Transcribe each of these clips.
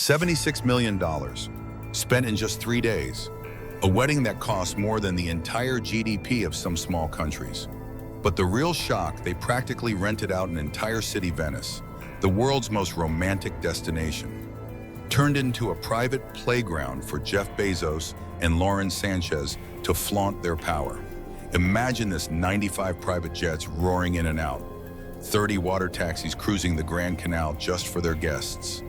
$76 million, spent in just 3 days. A wedding that cost more than the entire GDP of some small countries. But the real shock, they practically rented out an entire city, Venice, the world's most romantic destination, turned into a private playground for Jeff Bezos and Lauren Sanchez to flaunt their power. Imagine this: 95 private jets roaring in and out, 30 water taxis cruising the Grand Canal just for their guests.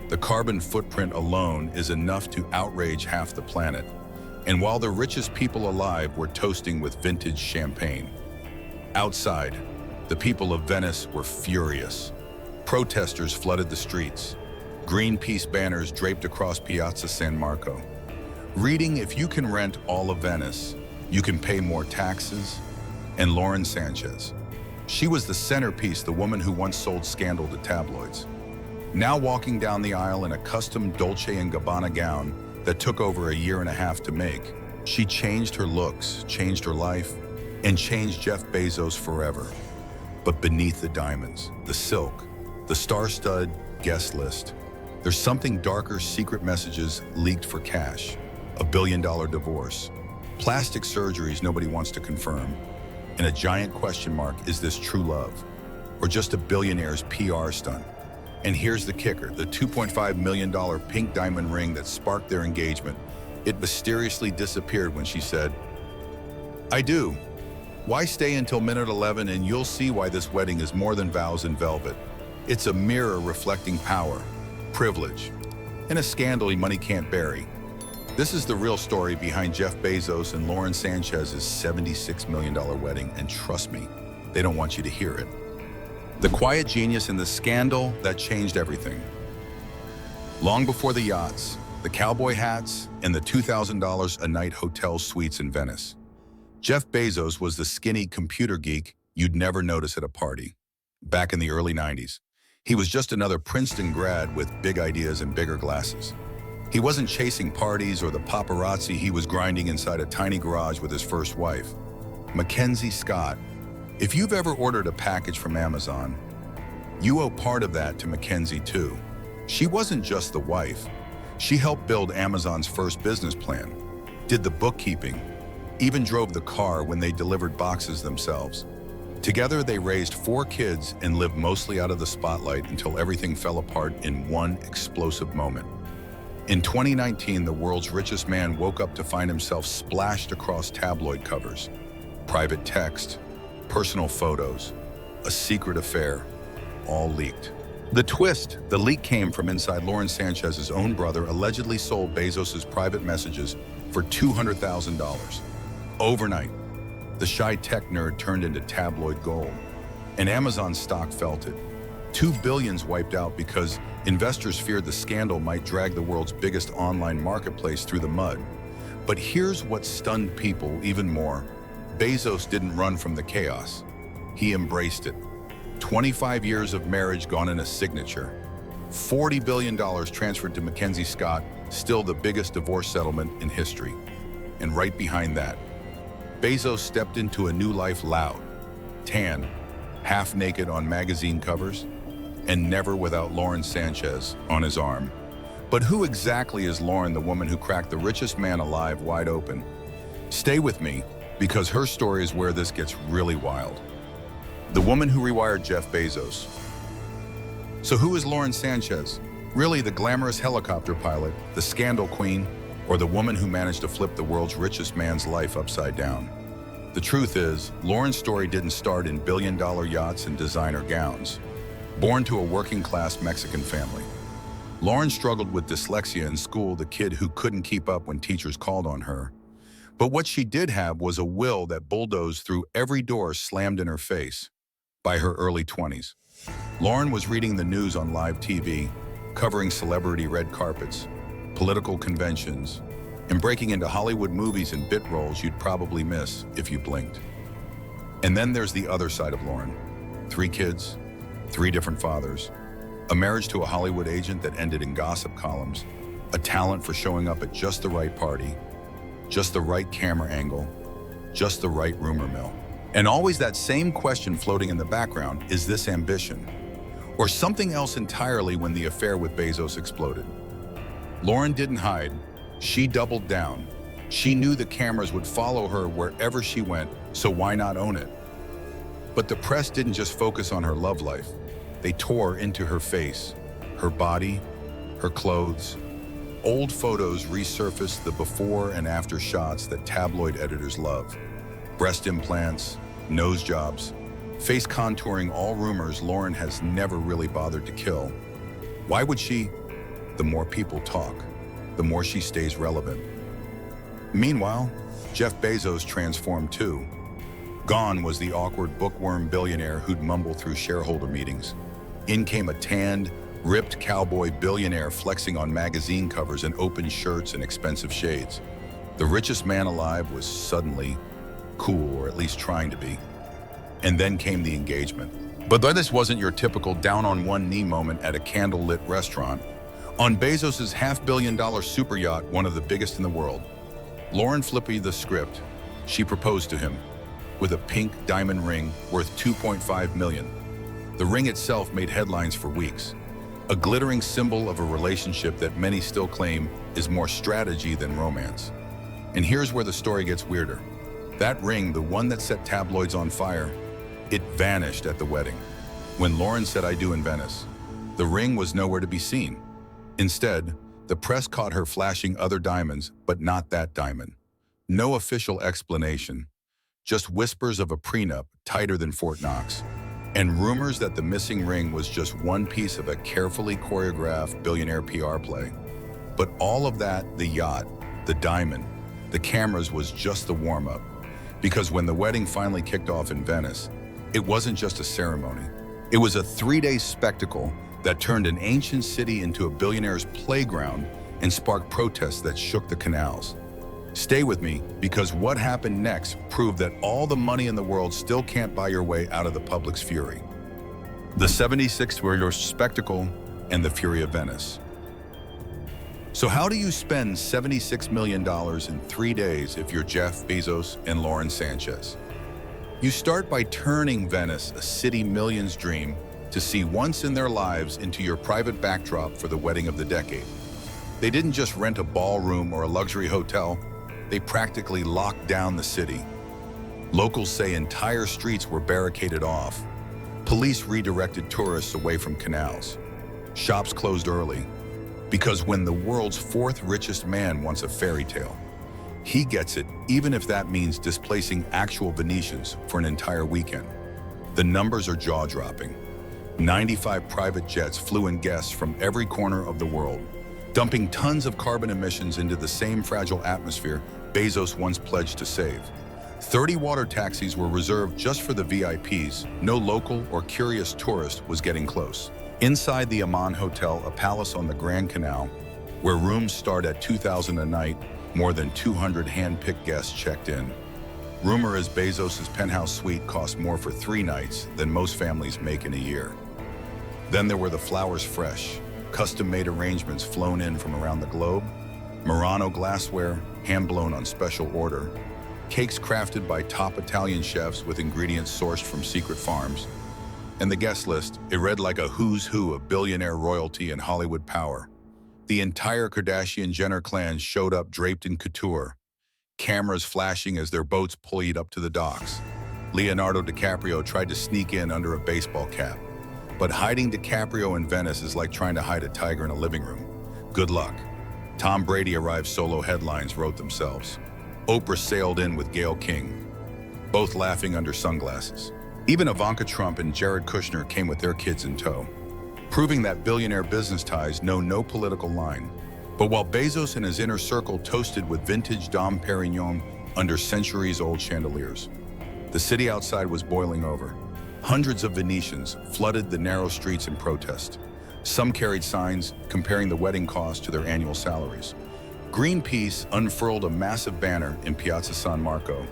The carbon footprint alone is enough to outrage half the planet. And while the richest people alive were toasting with vintage champagne. Outside, the people of Venice were furious. Protesters flooded the streets. Greenpeace banners draped across Piazza San Marco, reading, "If you can rent all of Venice, you can pay more taxes." And Lauren Sanchez. She was the centerpiece, the woman who once sold scandal to tabloids. Now walking down the aisle in a custom Dolce & Gabbana gown that took over a year and a half to make. She changed her looks, changed her life, and changed Jeff Bezos forever. But beneath the diamonds, the silk, the star-studded guest list, there's something darker: secret messages leaked for cash, a billion-dollar divorce, plastic surgeries nobody wants to confirm, and a giant question mark: is this true love, or just a billionaire's PR stunt? And here's the kicker: the $2.5 million pink diamond ring that sparked their engagement, it mysteriously disappeared when she said, "I do." Why stay until minute 11 and you'll see why this wedding is more than vows and velvet. It's a mirror reflecting power, privilege, and a scandal money can't bury. This is the real story behind Jeff Bezos and Lauren Sanchez's $76 million wedding, and trust me, they don't want you to hear it. The quiet genius and the scandal that changed everything. Long before the yachts, the cowboy hats, and the $2,000 a night hotel suites in Venice, Jeff Bezos was the skinny computer geek you'd never notice at a party. Back in the early 90s, he was just another Princeton grad with big ideas and bigger glasses. He wasn't chasing parties or the paparazzi. He was grinding inside a tiny garage with his first wife, Mackenzie Scott. If you've ever ordered a package from Amazon, you owe part of that to Mackenzie too. She wasn't just the wife. She helped build Amazon's first business plan, did the bookkeeping, even drove the car when they delivered boxes themselves. Together, they raised 4 kids and lived mostly out of the spotlight until everything fell apart in one explosive moment. In 2019, the world's richest man woke up to find himself splashed across tabloid covers. Private text, personal photos, a secret affair, all leaked. The twist: the leak came from inside Lauren Sanchez's own brother allegedly sold Bezos's private messages for $200,000. Overnight, the shy tech nerd turned into tabloid gold, and Amazon stock felt it. $2 billion wiped out because investors feared the scandal might drag the world's biggest online marketplace through the mud. But here's what stunned people even more. Bezos didn't run from the chaos. He embraced it. 25 years of marriage gone in a signature. $40 billion transferred to Mackenzie Scott, still the biggest divorce settlement in history. And right behind that, Bezos stepped into a new life loud, tan, half naked on magazine covers, and never without Lauren Sanchez on his arm. But who exactly is Lauren, the woman who cracked the richest man alive wide open? Stay with me, because her story is where this gets really wild. The woman who rewired Jeff Bezos. So who is Lauren Sanchez? Really, the glamorous helicopter pilot, the scandal queen, or the woman who managed to flip the world's richest man's life upside down? The truth is, Lauren's story didn't start in billion-dollar yachts and designer gowns. Born to a working-class Mexican family, Lauren struggled with dyslexia in school, the kid who couldn't keep up when teachers called on her. But what she did have was a will that bulldozed through every door slammed in her face. By her early 20s, Lauren was reading the news on live TV, covering celebrity red carpets, political conventions, and breaking into Hollywood movies and bit roles you'd probably miss if you blinked. And then there's the other side of Lauren. 3 kids, 3 different fathers, a marriage to a Hollywood agent that ended in gossip columns, a talent for showing up at just the right party, just the right camera angle, just the right rumor mill. And always that same question floating in the background: is this ambition? Or something else entirely when the affair with Bezos exploded? Lauren didn't hide. She doubled down. She knew the cameras would follow her wherever she went, so why not own it? But the press didn't just focus on her love life. They tore into her face, her body, her clothes. Old photos resurfaced the before and after shots that tabloid editors love. Breast implants, nose jobs, face contouring, all rumors Lauren has never really bothered to kill. Why would she? The more people talk, the more she stays relevant. Meanwhile, Jeff Bezos transformed too. Gone was the awkward bookworm billionaire who'd mumble through shareholder meetings. In came a tanned, ripped cowboy billionaire flexing on magazine covers and open shirts and expensive shades. The richest man alive was suddenly cool, or at least trying to be. And then came the engagement. But this wasn't your typical down-on-one-knee moment at a candlelit restaurant. On Bezos' $500 million super yacht, one of the biggest in the world, Lauren flipped the script. She proposed to him with a pink diamond ring worth $2.5 million. The ring itself made headlines for weeks, a glittering symbol of a relationship that many still claim is more strategy than romance. And here's where the story gets weirder. That ring, the one that set tabloids on fire, it vanished at the wedding. When Lauren said "I do" in Venice, the ring was nowhere to be seen. Instead, the press caught her flashing other diamonds, but not that diamond. No official explanation, just whispers of a prenup tighter than Fort Knox, and rumors that the missing ring was just one piece of a carefully choreographed billionaire PR play. But all of that, the yacht, the diamond, the cameras, was just the warm-up. Because when the wedding finally kicked off in Venice, it wasn't just a ceremony. It was a 3-day spectacle that turned an ancient city into a billionaire's playground and sparked protests that shook the canals. Stay with me, because what happened next proved that all the money in the world still can't buy your way out of the public's fury. The 76 were your spectacle and the fury of Venice. So how do you spend $76 million in 3 days if you're Jeff Bezos and Lauren Sanchez? You start by turning Venice, a city millions dream to see once in their lives, into your private backdrop for the wedding of the decade. They didn't just rent a ballroom or a luxury hotel, they practically locked down the city. Locals say entire streets were barricaded off. Police redirected tourists away from canals. Shops closed early, because when the world's fourth richest man wants a fairy tale, he gets it, even if that means displacing actual Venetians for an entire weekend. The numbers are jaw-dropping. 95 private jets flew in guests from every corner of the world, dumping tons of carbon emissions into the same fragile atmosphere Bezos once pledged to save. 30 water taxis were reserved just for the VIPs. No local or curious tourist was getting close. Inside the Aman Hotel, a palace on the Grand Canal, where rooms start at $2,000 a night, more than 200 hand-picked guests checked in. Rumor is Bezos' penthouse suite cost more for 3 nights than most families make in a year. Then there were the flowers fresh, custom-made arrangements flown in from around the globe, Murano glassware, hand-blown on special order, cakes crafted by top Italian chefs with ingredients sourced from secret farms. And the guest list, it read like a who's who of billionaire royalty and Hollywood power. The entire Kardashian-Jenner clan showed up draped in couture, cameras flashing as their boats pulled up to the docks. Leonardo DiCaprio tried to sneak in under a baseball cap. But hiding DiCaprio in Venice is like trying to hide a tiger in a living room. Good luck. Tom Brady arrived solo, headlines wrote themselves. Oprah sailed in with Gayle King, both laughing under sunglasses. Even Ivanka Trump and Jared Kushner came with their kids in tow, proving that billionaire business ties know no political line. But while Bezos and his inner circle toasted with vintage Dom Perignon under centuries-old chandeliers, the city outside was boiling over. Hundreds of Venetians flooded the narrow streets in protest. Some carried signs comparing the wedding cost to their annual salaries. Greenpeace unfurled a massive banner in Piazza San Marco.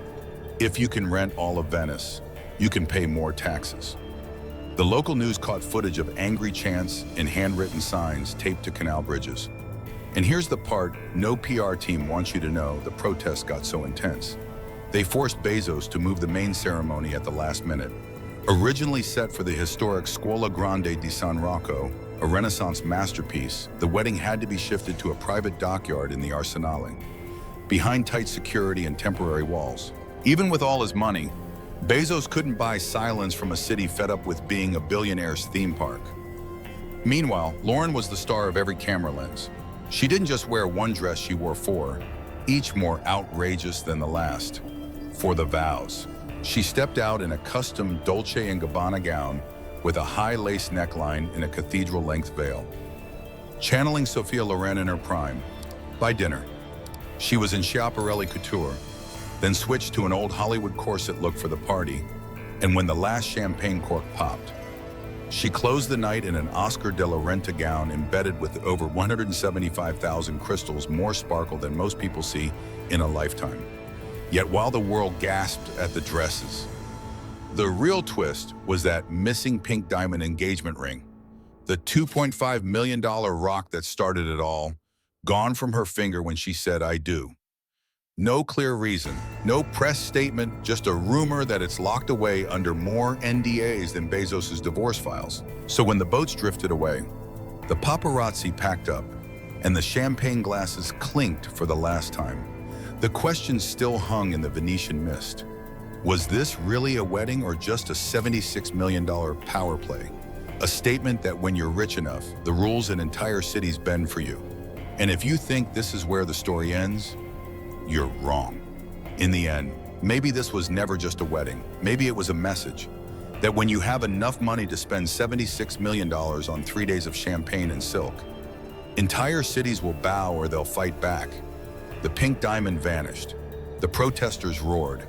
If you can rent all of Venice, you can pay more taxes. The local news caught footage of angry chants and handwritten signs taped to canal bridges. And here's the part no PR team wants you to know: the protests got so intense. They forced Bezos to move the main ceremony at the last minute. Originally set for the historic Scuola Grande di San Rocco, a Renaissance masterpiece, the wedding had to be shifted to a private dockyard in the Arsenale, behind tight security and temporary walls. Even with all his money, Bezos couldn't buy silence from a city fed up with being a billionaire's theme park. Meanwhile, Lauren was the star of every camera lens. She didn't just wear one dress, she wore four, each more outrageous than the last. For the vows, she stepped out in a custom Dolce & Gabbana gown with a high lace neckline and a cathedral-length veil. Channeling Sophia Loren in her prime, by dinner, she was in Schiaparelli couture, then switched to an old Hollywood corset look for the party, and when the last champagne cork popped, she closed the night in an Oscar de la Renta gown embedded with over 175,000 crystals, more sparkle than most people see in a lifetime. Yet while the world gasped at the dresses, the real twist was that missing pink diamond engagement ring. The $2.5 million rock that started it all, gone from her finger when she said, "I do." No clear reason, no press statement, just a rumor that it's locked away under more NDAs than Bezos' divorce files. So when the boats drifted away, the paparazzi packed up, and the champagne glasses clinked for the last time, the question still hung in the Venetian mist. Was this really a wedding or just a $76 million power play? A statement that when you're rich enough, the rules in entire cities bend for you. And if you think this is where the story ends, you're wrong. In the end, maybe this was never just a wedding. Maybe it was a message that when you have enough money to spend $76 million on 3 days of champagne and silk, entire cities will bow or they'll fight back. The pink diamond vanished. The protesters roared.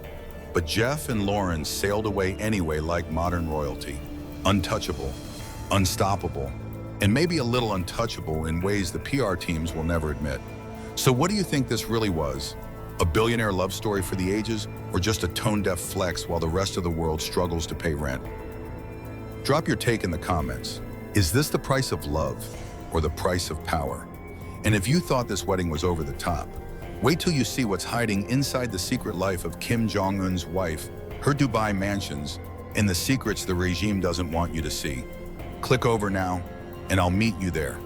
But Jeff and Lauren sailed away anyway like modern royalty. Untouchable, unstoppable, and maybe a little untouchable in ways the PR teams will never admit. So what do you think this really was? A billionaire love story for the ages, or just a tone-deaf flex while the rest of the world struggles to pay rent? Drop your take in the comments. Is this the price of love or the price of power? And if you thought this wedding was over the top, wait till you see what's hiding inside the secret life of Kim Jong-un's wife, her Dubai mansions, and the secrets the regime doesn't want you to see. Click over now, and I'll meet you there.